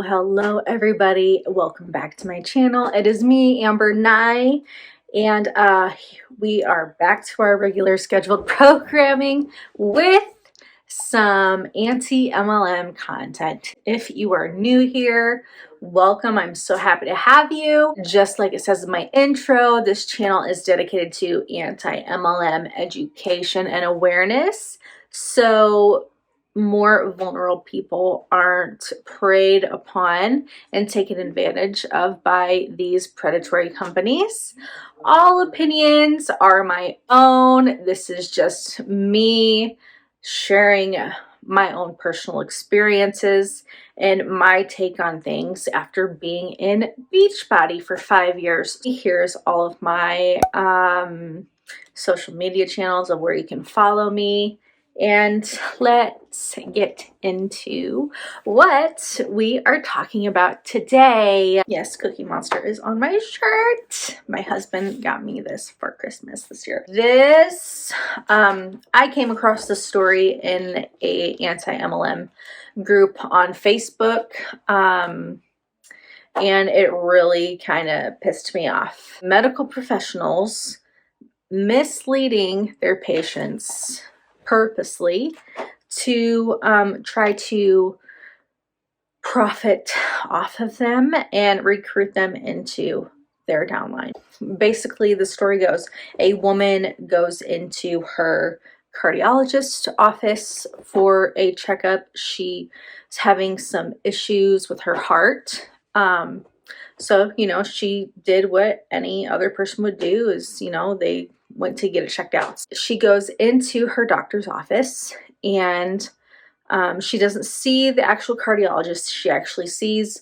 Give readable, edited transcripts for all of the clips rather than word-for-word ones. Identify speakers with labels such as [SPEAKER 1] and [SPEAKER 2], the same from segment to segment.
[SPEAKER 1] Hello everybody. Welcome back to my channel. It is me, Amber Nye, and we are back to our regular scheduled programming with some anti-MLM content. If you are new here, welcome. I'm so happy to have you. Just like it says in my intro, this channel is dedicated to anti-MLM education and awareness. So more vulnerable people aren't preyed upon and taken advantage of by these predatory companies. All opinions are my own. This is just me sharing my own personal experiences and my take on things after being in Beachbody for 5 years. Here's all of my social media channels of where you can follow me. And let's get into what we are talking about today. Yes, Cookie Monster is on my shirt. My husband got me this for Christmas this year. I came across this story in a anti-MLM group on Facebook. And it really kind of pissed me off. Medical professionals misleading their patients purposely to try to profit off of them and recruit them into their downline. Basically, the story goes, a woman goes into her cardiologist's office for a checkup. She's having some issues with her heart. So, she did what any other person would do is, they went to get it checked out. She goes into her doctor's office and she doesn't see the actual cardiologist. She actually sees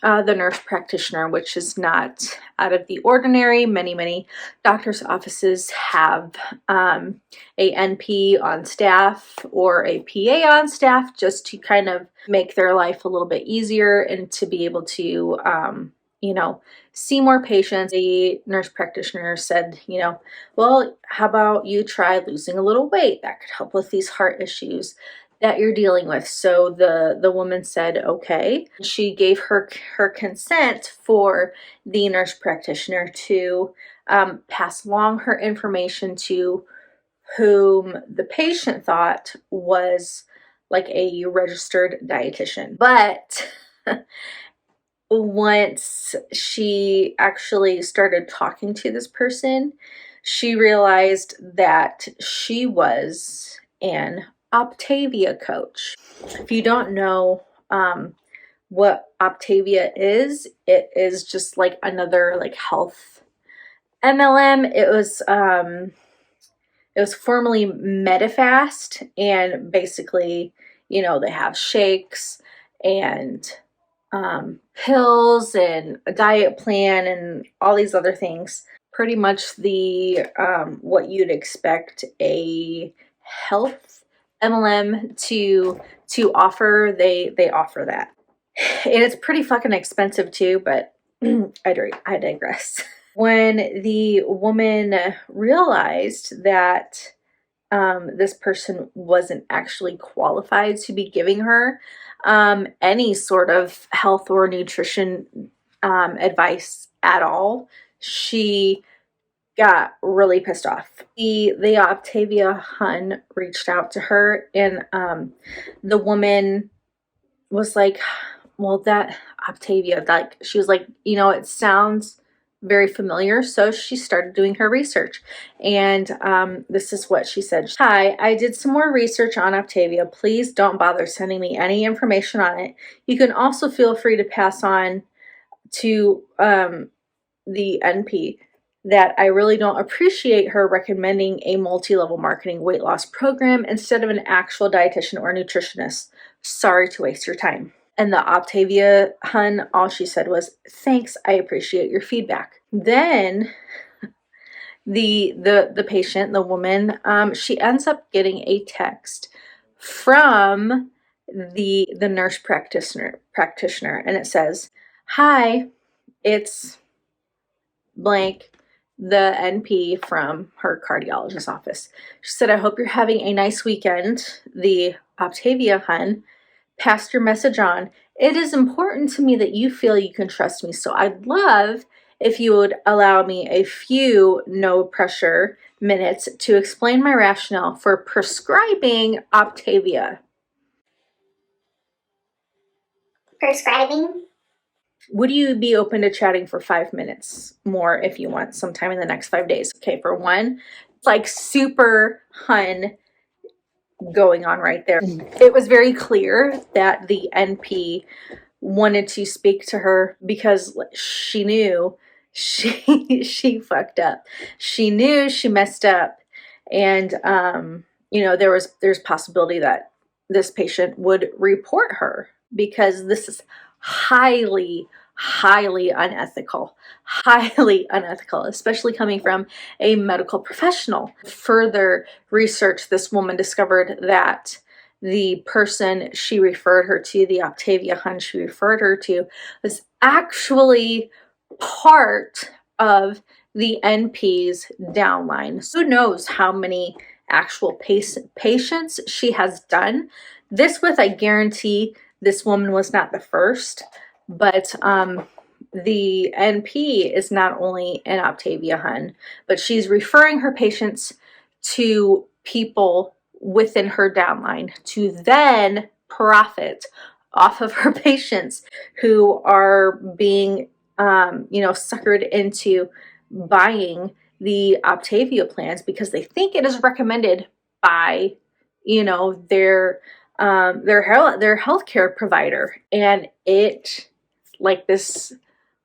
[SPEAKER 1] the nurse practitioner, which is not out of the ordinary. Many doctors' offices have a NP on staff or a PA on staff just to kind of make their life a little bit easier and to be able to, see more patients. The nurse practitioner said, well, how about you try losing a little weight? That could help with these heart issues that you're dealing with. So the woman said, okay. She gave her consent for the nurse practitioner to pass along her information to whom the patient thought was like a registered dietitian. But once she actually started talking to this person, she realized that she was an OPTAVIA coach. If you don't know what OPTAVIA is, it is just like another like health MLM. It was formerly Medifast, and basically, they have shakes and pills and a diet plan and all these other things. Pretty much the what you'd expect a health MLM to offer, they offer that. And it's pretty fucking expensive too, but I digress. When the woman realized that this person wasn't actually qualified to be giving her any sort of health or nutrition advice at all, she got really pissed off. The OPTAVIA hun reached out to her, and the woman was like, well, that OPTAVIA, like, she was like, it sounds very familiar. So she started doing her research, and this is what she said. Hi, I did some more research on OPTAVIA. Please don't bother sending me any information on it. You can also feel free to pass on to the NP that I really don't appreciate her recommending a multi-level marketing weight loss program instead of an actual dietitian or nutritionist. Sorry to waste your time. And the OPTAVIA hun, all she said was, thanks, I appreciate your feedback. Then the patient, the woman, she ends up getting a text from the nurse practitioner, and it says, hi, it's blank, the NP from her cardiologist's office. She said, I hope you're having a nice weekend. The OPTAVIA hun passed your message on. it is important to me that you feel you can trust me. So I'd love if you would allow me a few no pressure minutes to explain my rationale for prescribing OPTAVIA.
[SPEAKER 2] Prescribing?
[SPEAKER 1] Would you be open to chatting for 5 minutes more if you want sometime in the next 5 days? Okay, for one, it's like super hun going on right there. It was very clear that the NP wanted to speak to her because she knew she fucked up. She knew she messed up, and there's possibility that this patient would report her because this is highly unethical, especially coming from a medical professional. Further research, this woman discovered that the person she referred her to, the OPTAVIA hun she referred her to, was actually part of the NP's downline. So who knows how many actual patients she has done this with. I guarantee this woman was not the first, but the NP is not only an OPTAVIA hun, but she's referring her patients to people within her downline to then profit off of her patients who are being suckered into buying the OPTAVIA plans because they think it is recommended by their healthcare provider. And it, like, this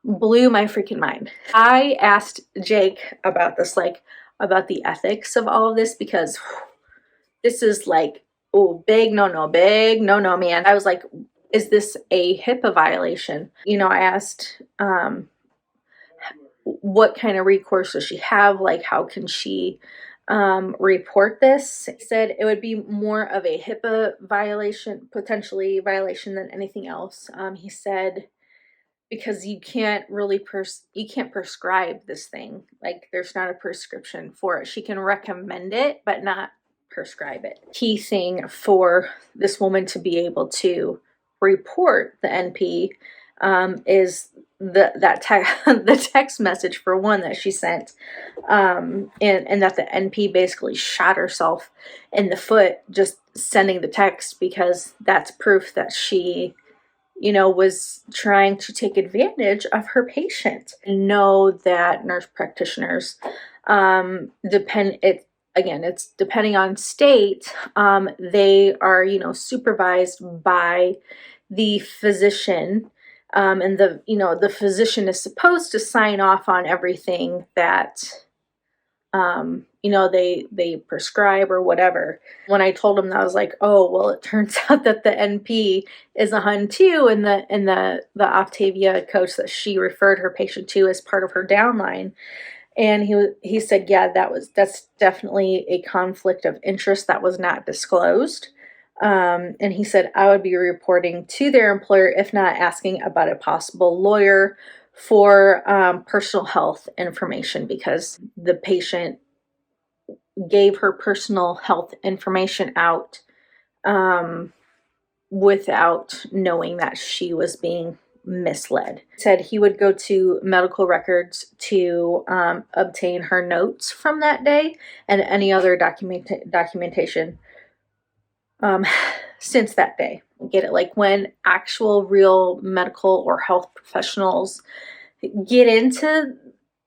[SPEAKER 1] blew my freaking mind. I asked Jake about this, like about the ethics of all of this, because this is like, oh, big no, man. I was like, is this a HIPAA violation? I asked what kind of recourse does she have? Like, how can she report this? He said it would be more of a HIPAA violation, potentially violation, than anything else. He said because you can't really you can't prescribe this thing. Like, there's not a prescription for it. She can recommend it, but not prescribe it. Key thing for this woman to be able to report the NP is the text message, for one, that she sent, and that the NP basically shot herself in the foot just sending the text, because that's proof that she was trying to take advantage of her patient. Know that nurse practitioners it's depending on state. They are supervised by the physician, and the physician is supposed to sign off on everything that they prescribe or whatever. When I told him that, I was like, oh, well, it turns out that the NP is a hun too, and the OPTAVIA coach that she referred her patient to as part of her downline. And he said, yeah, that's definitely a conflict of interest that was not disclosed. And he said, I would be reporting to their employer, if not asking about a possible lawyer for personal health information, because the patient gave her personal health information out without knowing that she was being misled. He said he would go to medical records to obtain her notes from that day and any other documentation since that day. Get it? Like, when actual real medical or health professionals get into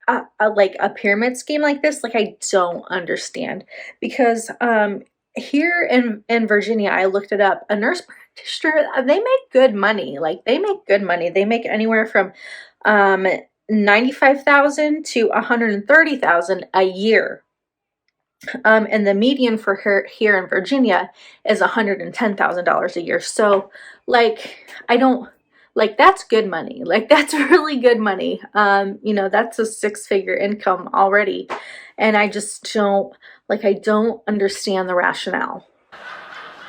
[SPEAKER 1] a pyramid scheme like this, like, I don't understand. Because here in Virginia, I looked it up, a nurse practitioner, they make good money. Like, they make good money. They make anywhere from $95,000 to $130,000 a year. And the median for her here in Virginia is $110,000 a year. So, like, I don't, like, that's good money. Like, that's really good money. That's a 6-figure income already. And I just don't, like, I don't understand the rationale.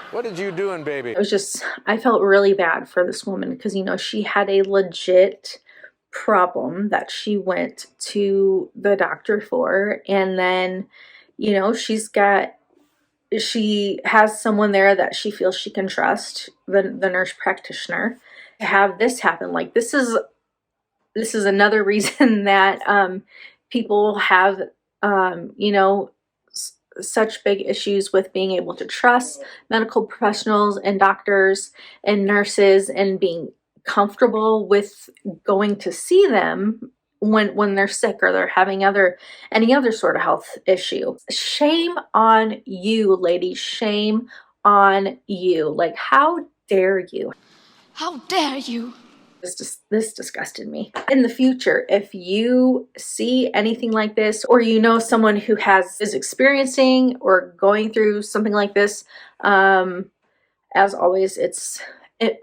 [SPEAKER 3] What did you doing, baby?
[SPEAKER 1] It was just, I felt really bad for this woman because, she had a legit problem that she went to the doctor for. And then, she has someone there that she feels she can trust, the nurse practitioner. to have this happen. Like, this is another reason that people have you know, such big issues with being able to trust medical professionals and doctors and nurses, and being comfortable with going to see them when they're sick or they're having any other sort of health issue. Shame on you, ladies. Shame on you. Like, how dare you?
[SPEAKER 2] How dare you?
[SPEAKER 1] This disgusted me. In the future, if you see anything like this, or you know someone who is experiencing or going through something like this, as always,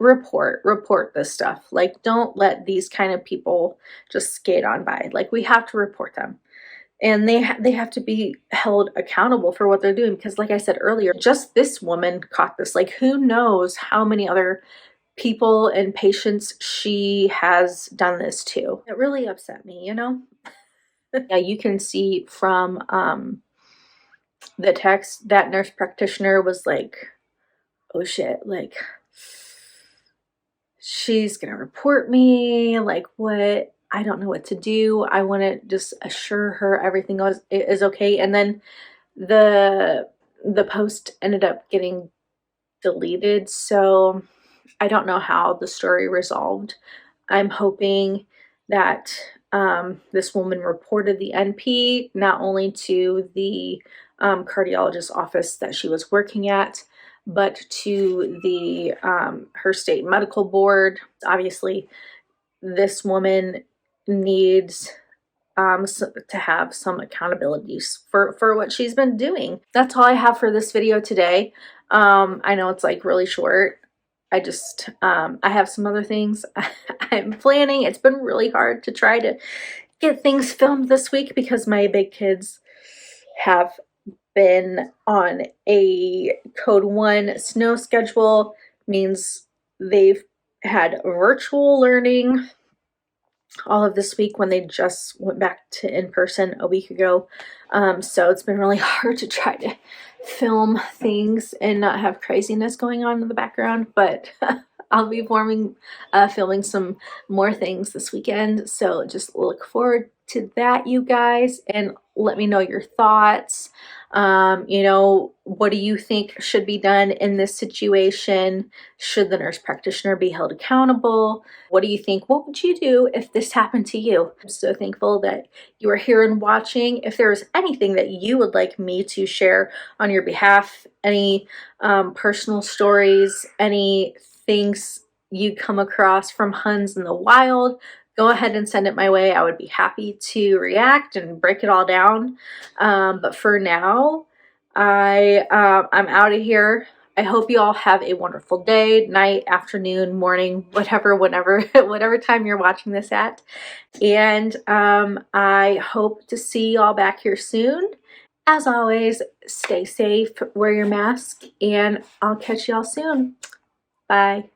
[SPEAKER 1] report this stuff. Like, don't let these kind of people just skate on by. Like, we have to report them, and they have to be held accountable for what they're doing, because like I said earlier, just this woman caught this. Like, who knows how many other people and patients she has done this to. It really upset me, you know? Yeah, you can see from the text that nurse practitioner was like, oh shit, like, she's gonna report me, like, what? I don't know what to do. I want to just assure her everything is okay. And then the post ended up getting deleted, so I don't know how the story resolved. I'm hoping that this woman reported the NP not only to the cardiologist's office that she was working at, but to the her state medical board. Obviously, this woman needs to have some accountability for what she's been doing. That's all I have for this video today. I know it's like really short. I just, I have some other things I'm planning. It's been really hard to try to get things filmed this week because my big kids have been on a code 1 snow schedule. Means they've had virtual learning all of this week when they just went back to in-person a week ago. So it's been really hard to try to film things and not have craziness going on in the background, but I'll be filming some more things this weekend, so just look forward to that, you guys, and let me know your thoughts. You know, what do you think should be done in this situation? Should the nurse practitioner be held accountable? What do you think? What would you do if this happened to you? I'm so thankful that you are here and watching. If there's anything that you would like me to share on your behalf, any personal stories, any things you come across from Huns in the wild, go ahead and send it my way. I would be happy to react and break it all down. But for now, I'm out of here. I hope you all have a wonderful day, night, afternoon, morning, whatever time you're watching this at. And I hope to see you all back here soon. As always, stay safe, wear your mask, and I'll catch you all soon. Bye.